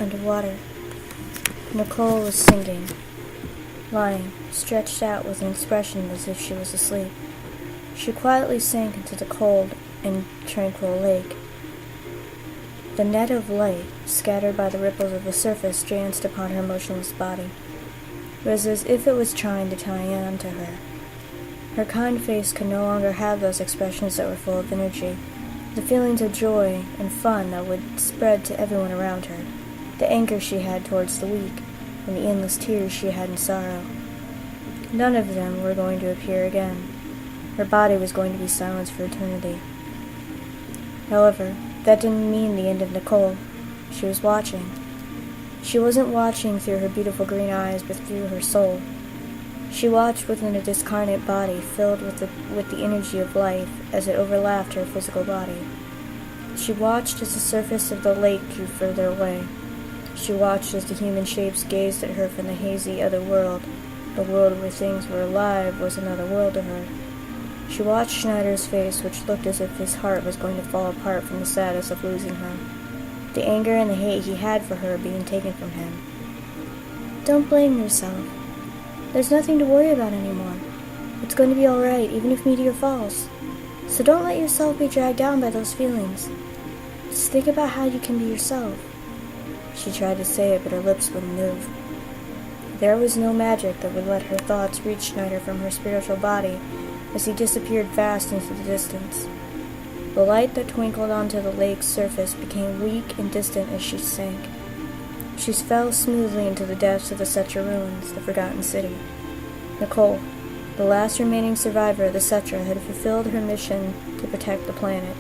underwater. Nicole was singing, lying, stretched out with an expression as if she was asleep. She quietly sank into the cold and tranquil lake. The net of light, scattered by the ripples of the surface, danced upon her motionless body. It was as if it was trying to tie on to her. Her kind face could no longer have those expressions that were full of energy, the feelings of joy and fun that would spread to everyone around her, the anger she had towards the weak, and the endless tears she had in sorrow. None of them were going to appear again. Her body was going to be silenced for eternity. However, that didn't mean the end of Nicole. She was watching. She wasn't watching through her beautiful green eyes, but through her soul. She watched within a discarnate body filled with the energy of life as it overlapped her physical body. She watched as the surface of the lake drew further away. She watched as the human shapes gazed at her from the hazy other world. The world where things were alive was another world to her. She watched Schneider's face, which looked as if his heart was going to fall apart from the sadness of losing her, the anger and the hate he had for her being taken from him. Don't blame yourself. There's nothing to worry about anymore. It's going to be all right, even if Meteor falls. So don't let yourself be dragged down by those feelings. Just think about how you can be yourself. She tried to say it, but her lips wouldn't move. There was no magic that would let her thoughts reach Schneider from her spiritual body as he disappeared fast into the distance. The light that twinkled onto the lake's surface became weak and distant as she sank. She fell smoothly into the depths of the Cetra ruins, the forgotten city. Nicole, the last remaining survivor of the Cetra, had fulfilled her mission to protect the planet.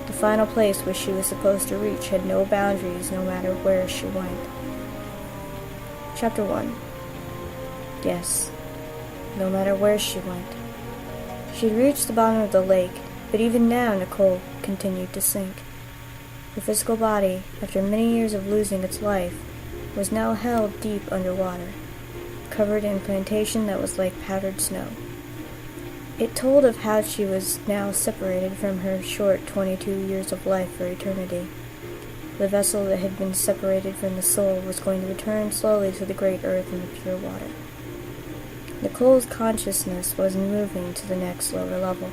The final place which she was supposed to reach had no boundaries, no matter where she went. Chapter 1. Yes, no matter where she went. She had reached the bottom of the lake, but even now Nicole continued to sink. Her physical body, after many years of losing its life, was now held deep underwater, covered in plantation that was like powdered snow. It told of how she was now separated from her short 22 years of life for eternity. The vessel that had been separated from the soul was going to return slowly to the great earth and the pure water. Nicole's consciousness was moving to the next lower level.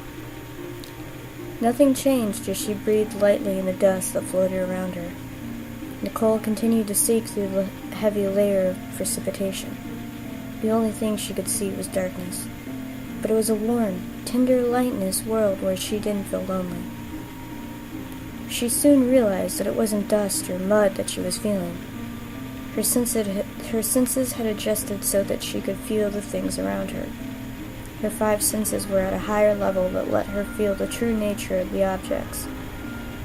Nothing changed as she breathed lightly in the dust that floated around her. Nicole continued to seek through the heavy layer of precipitation. The only thing she could see was darkness, but it was a warm, tender light in this world where she didn't feel lonely. She soon realized that it wasn't dust or mud that she was feeling. Her senses had adjusted so that she could feel the things around her. Her 5 senses were at a higher level that let her feel the true nature of the objects.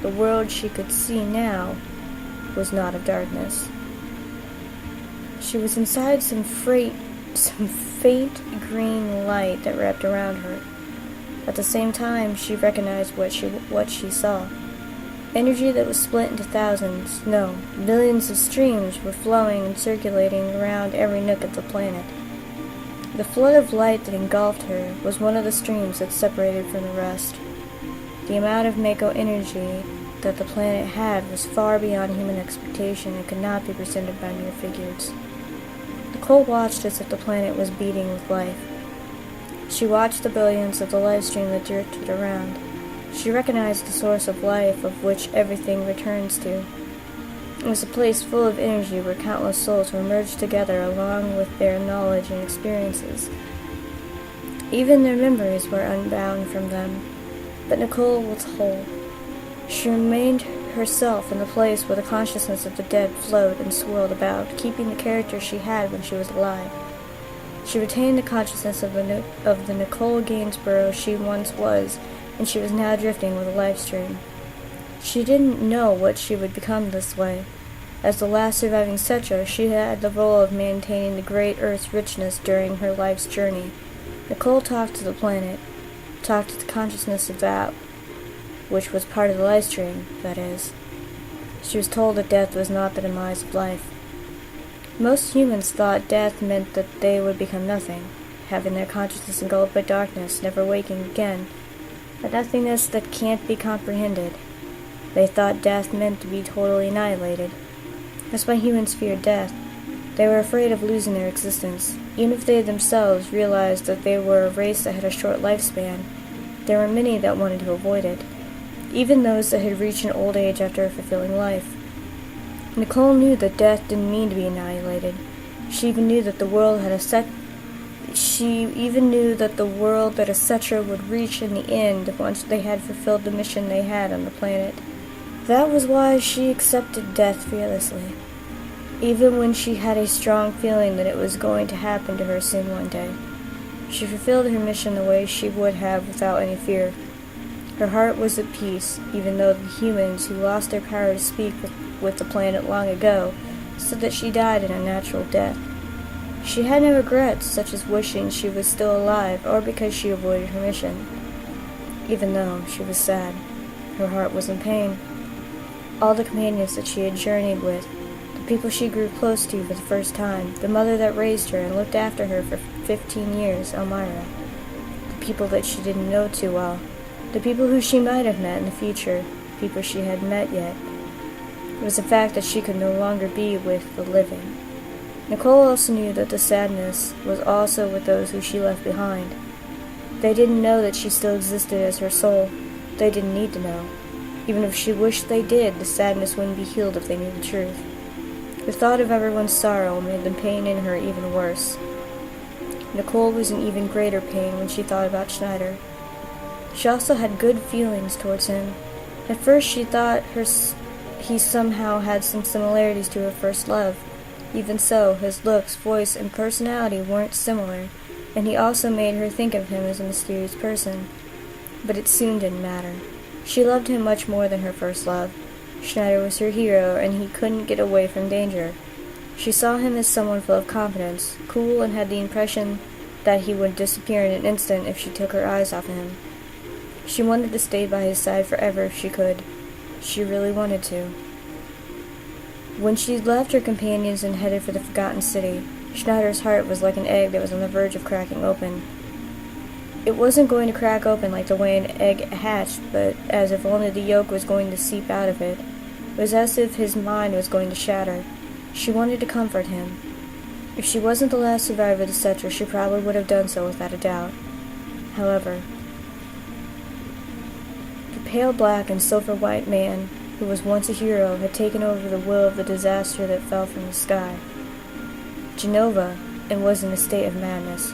The world she could see now was not of darkness. She was inside some faint green light that wrapped around her. At the same time, she recognized what she saw. Energy that was split into thousands, no, billions of streams were flowing and circulating around every nook of the planet. The flood of light that engulfed her was one of the streams that separated from the rest. The amount of Mako energy that the planet had was far beyond human expectation and could not be presented by mere figures. Nicole watched as if the planet was beating with life. She watched the billions of the life stream that drifted around. She recognized the source of life of which everything returns to. It was a place full of energy where countless souls were merged together along with their knowledge and experiences. Even their memories were unbound from them, but Nicole was whole. She remained herself in the place where the consciousness of the dead flowed and swirled about, keeping the character she had when she was alive. She retained the consciousness of the Nicole Gainsborough she once was, and she was now drifting with a life stream. She didn't know what she would become this way. As the last surviving Cetra, she had the role of maintaining the great Earth's richness during her life's journey. Nicole talked to the planet, talked to the consciousness of that, which was part of the life stream, that is. She was told that death was not the demise of life. Most humans thought death meant that they would become nothing, having their consciousness engulfed by darkness, never waking again, a nothingness that can't be comprehended. They thought death meant to be totally annihilated. That's why humans feared death. They were afraid of losing their existence. Even if they themselves realized that they were a race that had a short lifespan, there were many that wanted to avoid it, even those that had reached an old age after a fulfilling life. Nicole knew that death didn't mean to be annihilated. She even knew that the world that a Cetra would reach in the end once they had fulfilled the mission they had on the planet. That was why she accepted death fearlessly, even when she had a strong feeling that it was going to happen to her soon one day. She fulfilled her mission the way she would have without any fear. Her heart was at peace, even though the humans who lost their power to speak with the planet long ago said that she died an unnatural death. She had no regrets, such as wishing she was still alive or because she avoided her mission. Even though she was sad, her heart was in pain. All the companions that she had journeyed with, the people she grew close to for the first time, the mother that raised her and looked after her for 15 years, Elmira, the people that she didn't know too well, the people who she might have met in the future, people she hadn't met yet. It was a fact that she could no longer be with the living. Nicole also knew that the sadness was also with those who she left behind. They didn't know that she still existed as her soul. They didn't need to know. Even if she wished they did, the sadness wouldn't be healed if they knew the truth. The thought of everyone's sorrow made the pain in her even worse. Nicole was in even greater pain when she thought about Schneider. She also had good feelings towards him. At first she thought he somehow had some similarities to her first love. Even so, his looks, voice, and personality weren't similar, and he also made her think of him as a mysterious person. But it soon didn't matter. She loved him much more than her first love. Schneider was her hero, and he couldn't get away from danger. She saw him as someone full of confidence, cool, and had the impression that he would disappear in an instant if she took her eyes off him. She wanted to stay by his side forever if she could. She really wanted to. When she left her companions and headed for the Forgotten City, Schneider's heart was like an egg that was on the verge of cracking open. It wasn't going to crack open like the way an egg hatched, but as if only the yolk was going to seep out of it. It was as if his mind was going to shatter. She wanted to comfort him. If she wasn't the last survivor of the Cetra, she probably would have done so without a doubt. However, the pale black and silver white man who was once a hero, had taken over the will of the disaster that fell from the sky. Genova, and was in a state of madness.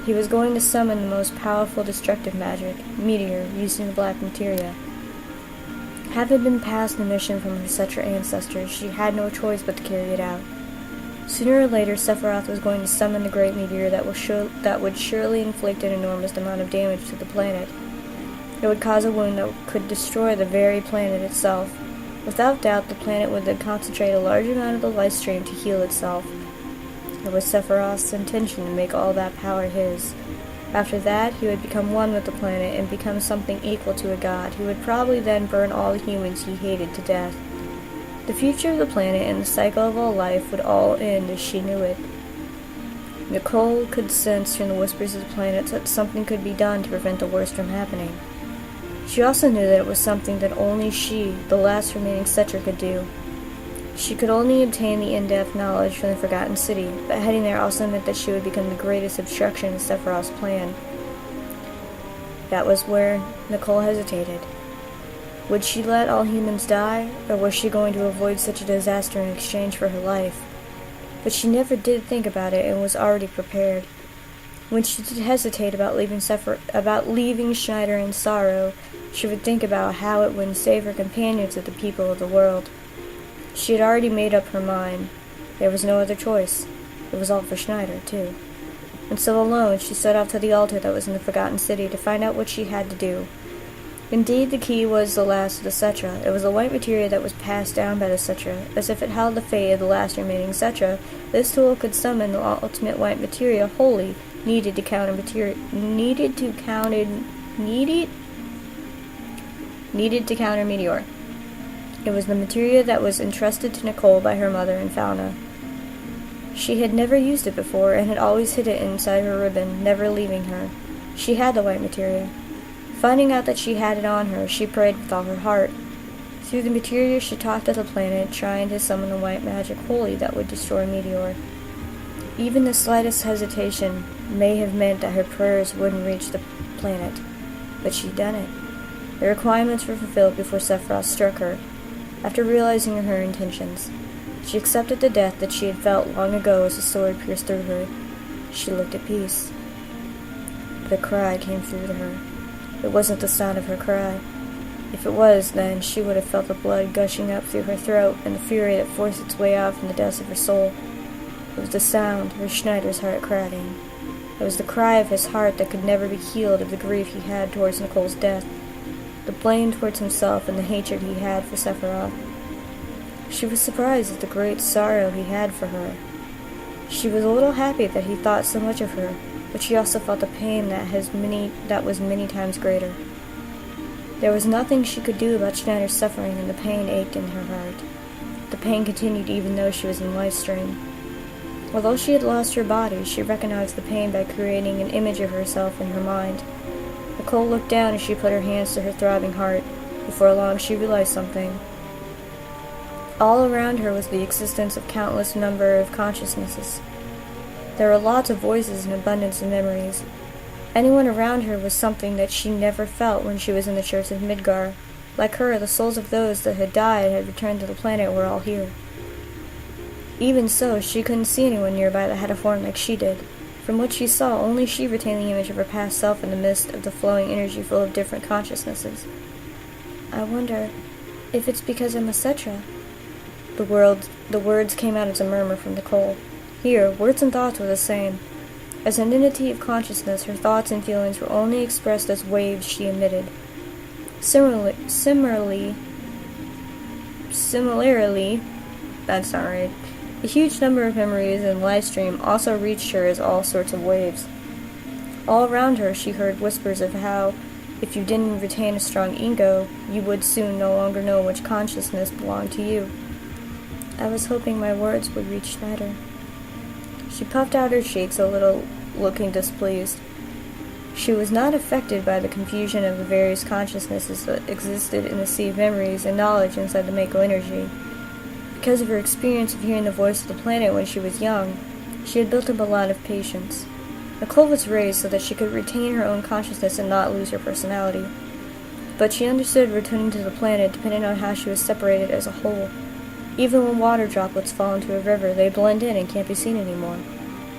He was going to summon the most powerful destructive magic, Meteor, using the black materia. Having been passed the mission from her Cetra ancestors, she had no choice but to carry it out. Sooner or later, Sephiroth was going to summon the great meteor that would surely inflict an enormous amount of damage to the planet. It would cause a wound that could destroy the very planet itself. Without doubt, the planet would then concentrate a large amount of the life stream to heal itself. It was Sephiroth's intention to make all that power his. After that, he would become one with the planet and become something equal to a god, who would probably then burn all the humans he hated to death. The future of the planet and the cycle of all life would all end as she knew it. Nicole could sense from the whispers of the planet that something could be done to prevent the worst from happening. She also knew that it was something that only she, the last remaining Cetra, could do. She could only obtain the in-depth knowledge from the Forgotten City, but heading there also meant that she would become the greatest obstruction to Sephiroth's plan. That was where Nicole hesitated. Would she let all humans die, or was she going to avoid such a disaster in exchange for her life? But she never did think about it and was already prepared. When she did hesitate about leaving Schneider in sorrow, she would think about how it would save her companions and the people of the world. She had already made up her mind. There was no other choice. It was all for Schneider, too. And so alone, she set off to the altar that was in the Forgotten City to find out what she had to do. Indeed, the key was the last of the Cetra. It was the white materia that was passed down by the Cetra. As if it held the fate of the last remaining Cetra, this tool could summon the ultimate white materia wholly, needed to counter Meteor. It was the materia that was entrusted to Nicole by her mother and Fauna. She had never used it before and had always hid it inside her ribbon, never leaving her. She had the white materia. Finding out that she had it on her, she prayed with all her heart. Through the material, she talked to the planet, trying to summon the white magic holy that would destroy Meteor. Even the slightest hesitation may have meant that her prayers wouldn't reach the planet, but she'd done it. The requirements were fulfilled before Sephiroth struck her. After realizing her intentions, she accepted the death that she had felt long ago as a sword pierced through her. She looked at peace. But a cry came through to her. It wasn't the sound of her cry. If it was, then she would have felt the blood gushing up through her throat and the fury that forced its way out from the depths of her soul. It was the sound of Schneider's heart cracking. It was the cry of his heart that could never be healed of the grief he had towards Nicole's death, the blame towards himself and the hatred he had for Sephiroth. She was surprised at the great sorrow he had for her. She was a little happy that he thought so much of her, but she also felt the pain that was many times greater. There was nothing she could do about Schneider's suffering, and the pain ached in her heart. The pain continued even though she was in life strain. Although she had lost her body, she recognized the pain by creating an image of herself in her mind. Nicole looked down as she put her hands to her throbbing heart. Before long, she realized something. All around her was the existence of countless number of consciousnesses. There were lots of voices and abundance of memories. Anyone around her was something that she never felt when she was in the Church of Midgar. Like her, the souls of those that had died had returned to the planet were all here. Even so, she couldn't see anyone nearby that had a form like she did. From what she saw, only she retained the image of her past self in the midst of the flowing energy full of different consciousnesses. I wonder if it's because I'm a Cetra. The words came out as a murmur from Nicole. Here, words and thoughts were the same. As an entity of consciousness, her thoughts and feelings were only expressed as waves she emitted. Similarly, that's not right. A huge number of memories in live stream also reached her as all sorts of waves. All around her, she heard whispers of how, if you didn't retain a strong ego, you would soon no longer know which consciousness belonged to you. I was hoping my words would reach Schneider. She puffed out her cheeks a little, looking displeased. She was not affected by the confusion of the various consciousnesses that existed in the sea of memories and knowledge inside the Mako energy. Because of her experience of hearing the voice of the planet when she was young, she had built up a lot of patience. Nicole was raised so that she could retain her own consciousness and not lose her personality. But she understood returning to the planet depended on how she was separated as a whole. Even when water droplets fall into a river, they blend in and can't be seen anymore.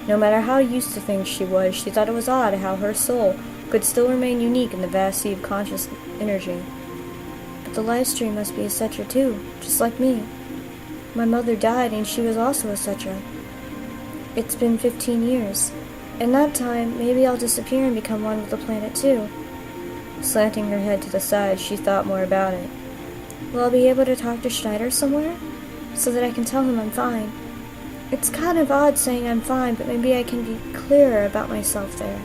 No matter how used to things she was, she thought it was odd how her soul could still remain unique in the vast sea of conscious energy. But the live stream must be a Cetra too, just like me. My mother died and she was also a Cetra. It's been 15 years. In that time, maybe I'll disappear and become one with the planet too. Slanting her head to the side, she thought more about it. Will I be able to talk to Schneider somewhere? So that I can tell him I'm fine. It's kind of odd saying I'm fine, but maybe I can be clearer about myself there.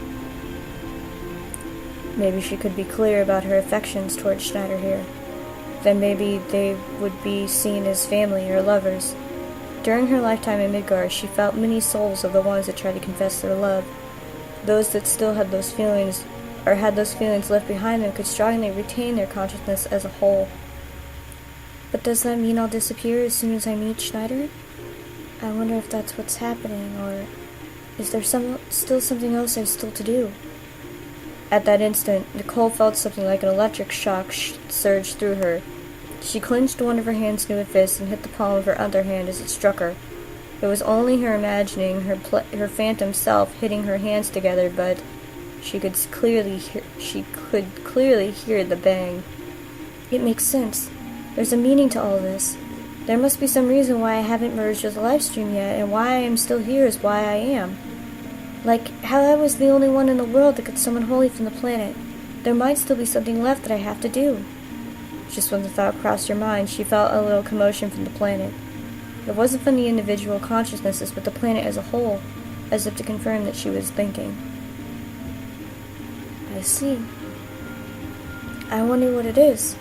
Maybe she could be clear about her affections towards Schneider here. Then maybe they would be seen as family or lovers. During her lifetime in Midgar, she felt many souls of the ones that tried to confess their love. Those that still had those feelings, or had those feelings left behind them, could strongly retain their consciousness as a whole. But does that mean I'll disappear as soon as I meet Schneider? I wonder if that's what's happening, or is there still something else I've still to do? At that instant, Nicole felt something like an electric shock surge through her. She clenched one of her hands into a fist and hit the palm of her other hand as it struck her. It was only her imagining her phantom self hitting her hands together, but she could clearly hear the bang. It makes sense. There's a meaning to all this. There must be some reason why I haven't merged with the live stream yet, and why I am still here is why I am. Like how I was the only one in the world that could summon Holy from the planet. There might still be something left that I have to do. Just when the thought crossed her mind, she felt a little commotion from the planet. It wasn't from the individual consciousnesses, but the planet as a whole, as if to confirm that she was thinking. I see. I wonder what it is.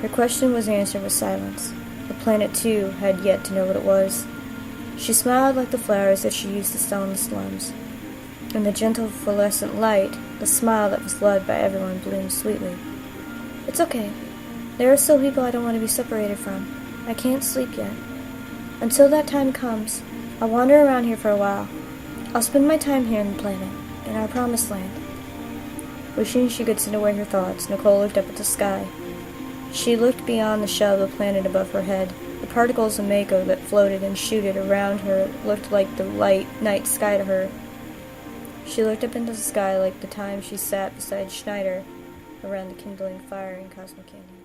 Her question was answered with silence. The planet, too, had yet to know what it was. She smiled like the flowers that she used to sell in the slums. In the gentle fluorescent light, the smile that was loved by everyone bloomed sweetly. It's okay. There are still people I don't want to be separated from. I can't sleep yet. Until that time comes, I'll wander around here for a while. I'll spend my time here on the planet, in our promised land. Wishing she could send away her thoughts, Nicole looked up at the sky. She looked beyond the shell of the planet above her head. The particles of Mako that floated and shooted around her looked like the light night sky to her. She looked up into the sky like the time she sat beside Schneider around the kindling fire in Cosmic Canyon.